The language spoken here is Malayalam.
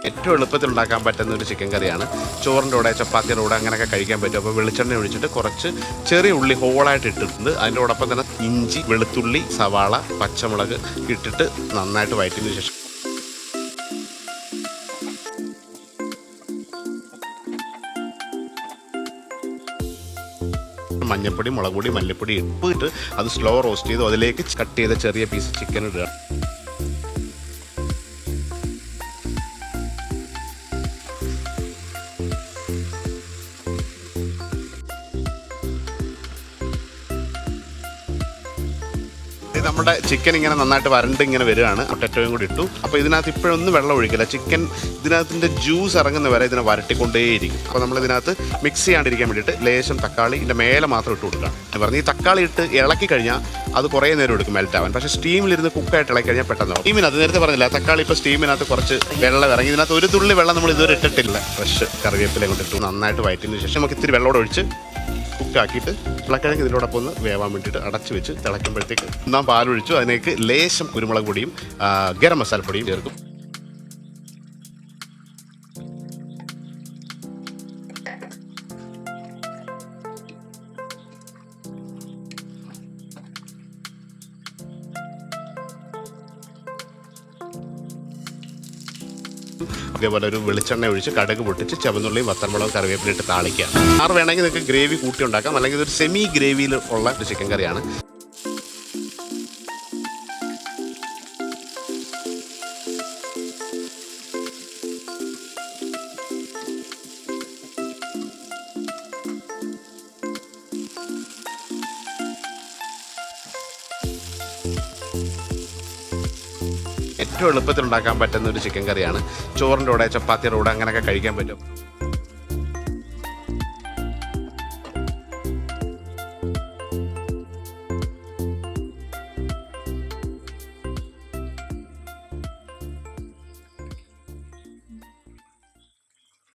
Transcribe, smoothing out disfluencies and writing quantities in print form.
ഏറ്റവും എളുപ്പത്തിൽ ഉണ്ടാക്കാൻ പറ്റുന്ന ഒരു ചിക്കൻ കറിയാണ്. ചോറിൻ്റെ കൂടെ ചപ്പാത്തിയുടെ കൂടെ അങ്ങനെയൊക്കെ കഴിക്കാൻ പറ്റും. അപ്പോൾ വെളിച്ചെണ്ണ ഒഴിച്ചിട്ട് കുറച്ച് ചെറിയ ഉള്ളി ഹോളായിട്ട് ഇട്ടിട്ടുണ്ട്. അതിൻ്റെയോടൊപ്പം തന്നെ ഇഞ്ചി, വെളുത്തുള്ളി, സവാള, പച്ചമുളക് ഇട്ടിട്ട് നന്നായിട്ട് വഴറ്റിയതിന് ശേഷം മഞ്ഞൾപ്പൊടി, മുളക് പൊടി, മല്ലിപ്പൊടി ഇട്ട് അത് സ്ലോ റോസ്റ്റ് ചെയ്ത് അതിലേക്ക് കട്ട് ചെയ്ത ചെറിയ പീസ് ചിക്കൻ ഇടുക. നമ്മുടെ ചിക്കൻ ഇങ്ങനെ നന്നായിട്ട് വരണ്ട് ഇങ്ങനെ വരികയാണ്. പൊട്ടറ്റോയും കൂടി ഇട്ടു. അപ്പോൾ ഇതിനകത്ത് ഇപ്പോഴൊന്നും വെള്ളം ഒഴിക്കില്ല. ചിക്കൻ ഇതിനകത്തിൻ്റെ ജ്യൂസ് ഇറങ്ങുന്ന വരെ ഇതിനെ വരട്ടിക്കൊണ്ടേയിരിക്കും. അപ്പോൾ നമ്മളിതിനകത്ത് മിക്സ് ചെയ്യാണ്ടിരിക്കാൻ വേണ്ടിയിട്ട് ലേശം തക്കാളി ഇതിൻ്റെ മേലെ മാത്രം ഇട്ട് കൊടുക്കുകയാണ്. ഞാൻ പറഞ്ഞു ഈ തക്കാളി ഇട്ട് ഇളക്കി കഴിഞ്ഞാൽ അത് കുറേ നേരം എടുക്കും മെൽറ്റ് ആവാൻ. പക്ഷേ സ്റ്റീമിലിരുന്ന് കുക്കായിട്ട് ഇളക്കി കഴിഞ്ഞാൽ പെട്ടെന്ന് സ്റ്റീമിനകത്ത് നേരത്തെ പറഞ്ഞില്ല, തക്കാളി ഇപ്പോൾ സ്റ്റീമിനകത്ത് കുറച്ച് വെള്ളം ഇറങ്ങി. ഇതിനകത്ത് ഒരു തുള്ളി വെള്ളം നമ്മൾ ഇതുവരെ ഇട്ടിട്ടില്ല. ഫ്രഷ് കറിവേപ്പില കൊണ്ടിട്ടു നന്നായിട്ട് വഴറ്റിയതിന് ശേഷം നമുക്ക് ഇത്തിരി വെള്ളമോടെ ഒഴിച്ച് കുക്കാക്കിയിട്ട് ഉരുളക്കിഴങ്ങ് ഇതിനോടൊപ്പം ഒന്ന് വേവാൻ വേണ്ടിയിട്ട് അടച്ച് വെച്ച് തിളയ്ക്കുമ്പോഴത്തേക്ക് ഒന്നാം പാലൊഴിച്ചു. അതിലേക്ക് ലേശം കുരുമുളക് പൊടിയും ഗരം മസാലപ്പൊടിയും ചേർക്കും. അതേപോലെ ഒരു വെളിച്ചെണ്ണ ഒഴിച്ച് കടുക് പൊട്ടിച്ച് ചുവന്നുള്ളിയും വത്തൽമുളകും കറിവേപ്പിലിട്ട് താളിക്കുക. ആറ് വേണമെങ്കിൽ നിങ്ങൾക്ക് ഗ്രേവി കൂട്ടി ഉണ്ടാക്കാം, അല്ലെങ്കിൽ ഇതൊരു സെമി ഗ്രേവിയിൽ ഉള്ള ഒരു ചിക്കൻ കറിയാണ്. ഏറ്റവും എളുപ്പത്തിൽ ഉണ്ടാക്കാൻ പറ്റുന്ന ഒരു ചിക്കൻ കറിയാണ്. ചോറിൻ്റെ കൂടെ ചപ്പാത്തിയുടെ കൂടെ അങ്ങനെയൊക്കെ കഴിക്കാൻ പറ്റും.